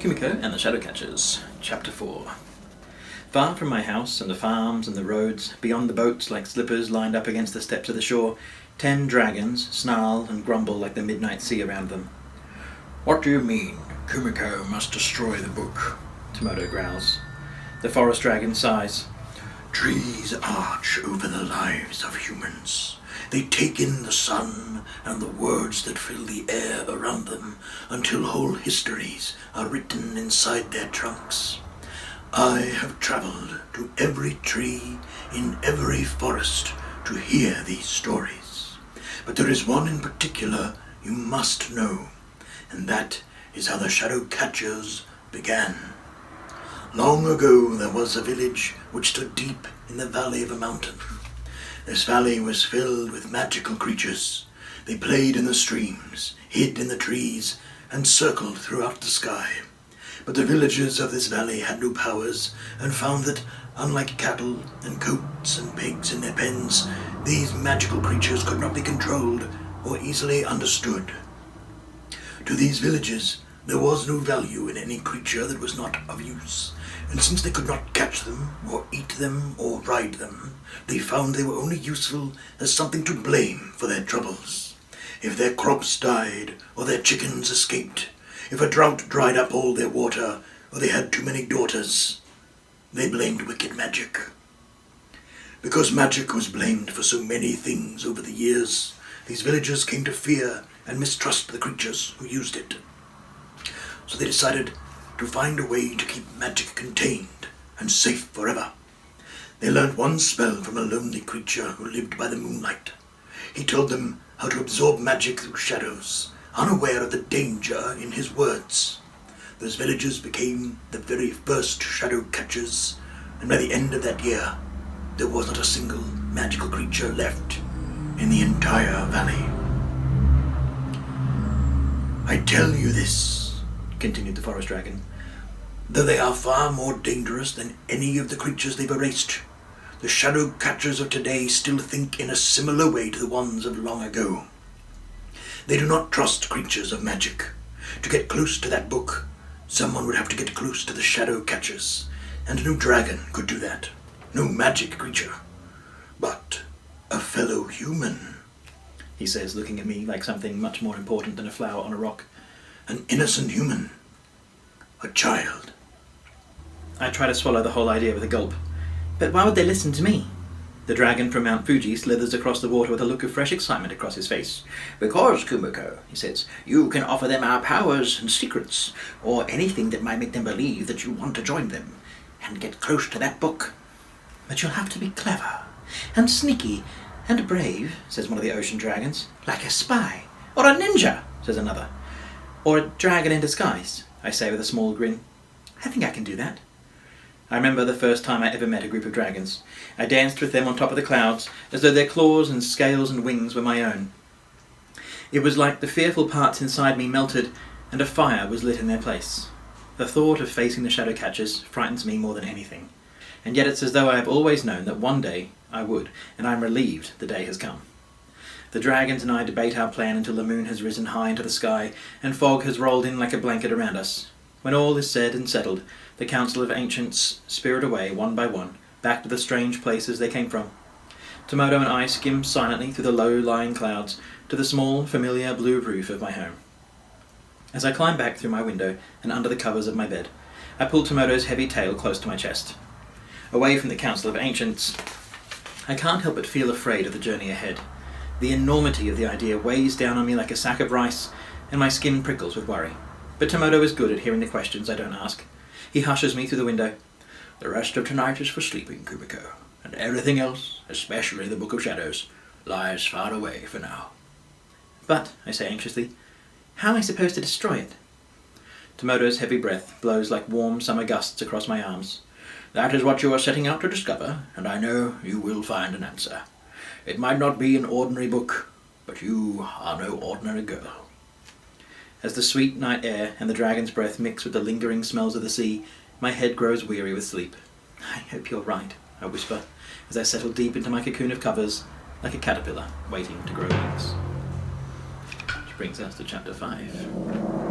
Kumiko and the Shadowcatchers, Chapter 4. Far from my house and the farms and the roads, beyond the boats like slippers lined up against the steps of the shore, 10 dragons snarl and grumble like the midnight sea around them. "What do you mean, Kumiko must destroy the book?" Tomoto growls. The forest dragon sighs. "Trees arch over the lives of humans. They take in the sun and the words that fill the air around them until whole histories are written inside their trunks. I have traveled to every tree in every forest to hear these stories. But there is one in particular you must know, and that is how the Shadowcatchers began. Long ago there was a village which stood deep in the valley of a mountain. This valley was filled with magical creatures. They played in the streams, hid in the trees, and circled throughout the sky. But the villagers of this valley had no powers, and found that, unlike cattle and goats and pigs in their pens, these magical creatures could not be controlled or easily understood. To these villagers, there was no value in any creature that was not of use, and since they could not catch them, or eat them, or ride them, they found they were only useful as something to blame for their troubles. If their crops died, or their chickens escaped, if a drought dried up all their water, or they had too many daughters, they blamed wicked magic. Because magic was blamed for so many things over the years, these villagers came to fear and mistrust the creatures who used it. So they decided to find a way to keep magic contained and safe forever. They learned one spell from a lonely creature who lived by the moonlight. He told them how to absorb magic through shadows, unaware of the danger in his words. Those villagers became the very first Shadowcatchers, and by the end of that year, there was not a single magical creature left in the entire valley. I tell you this, continued the forest dragon, though they are far more dangerous than any of the creatures they've erased, the Shadowcatchers of today still think in a similar way to the ones of long ago. They do not trust creatures of magic. To get close to that book, someone would have to get close to the Shadowcatchers, and no dragon could do that, no magic creature. But a fellow human, He says, looking at me like something much more important than a flower on a rock. an innocent human, a child. I try to swallow the whole idea with a gulp. But why would they listen to me? The dragon from Mount Fuji slithers across the water with a look of fresh excitement across his face. "Because, Kumiko," he says, "you can offer them our powers and secrets, or anything that might make them believe that you want to join them, and get close to that book." But you'll have to be clever, and sneaky, and brave, says one of the ocean dragons. Like a spy. Or a ninja, says another. Or a dragon in disguise, I say with a small grin. I think I can do that. I remember the first time I ever met a group of dragons. I danced with them on top of the clouds, as though their claws and scales and wings were my own. It was like the fearful parts inside me melted, and a fire was lit in their place. The thought of facing the Shadowcatchers frightens me more than anything. And yet it's as though I have always known that one day I would, and I'm relieved the day has come. The dragons and I debate our plan until the moon has risen high into the sky, and fog has rolled in like a blanket around us. When all is said and settled, the Council of Ancients spirit away, one by one, back to the strange places they came from. Tomoto and I skim silently through the low-lying clouds to the small, familiar blue roof of my home. As I climb back through my window and under the covers of my bed, I pull Tomoto's heavy tail close to my chest. Away from the Council of Ancients, I can't help but feel afraid of the journey ahead. The enormity of the idea weighs down on me like a sack of rice, and my skin prickles with worry. But Tomoto is good at hearing the questions I don't ask. He hushes me through the window. "The rest of tonight is for sleeping, Kumiko, and everything else, especially the Book of Shadows, lies far away for now." But, I say anxiously, how am I supposed to destroy it? Tomoto's heavy breath blows like warm summer gusts across my arms. "That is what you are setting out to discover, and I know you will find an answer. It might not be an ordinary book, but you are no ordinary girl." As the sweet night air and the dragon's breath mix with the lingering smells of the sea, my head grows weary with sleep. I hope you're right, I whisper, as I settle deep into my cocoon of covers, like a caterpillar waiting to grow wings. Which brings us to chapter 5.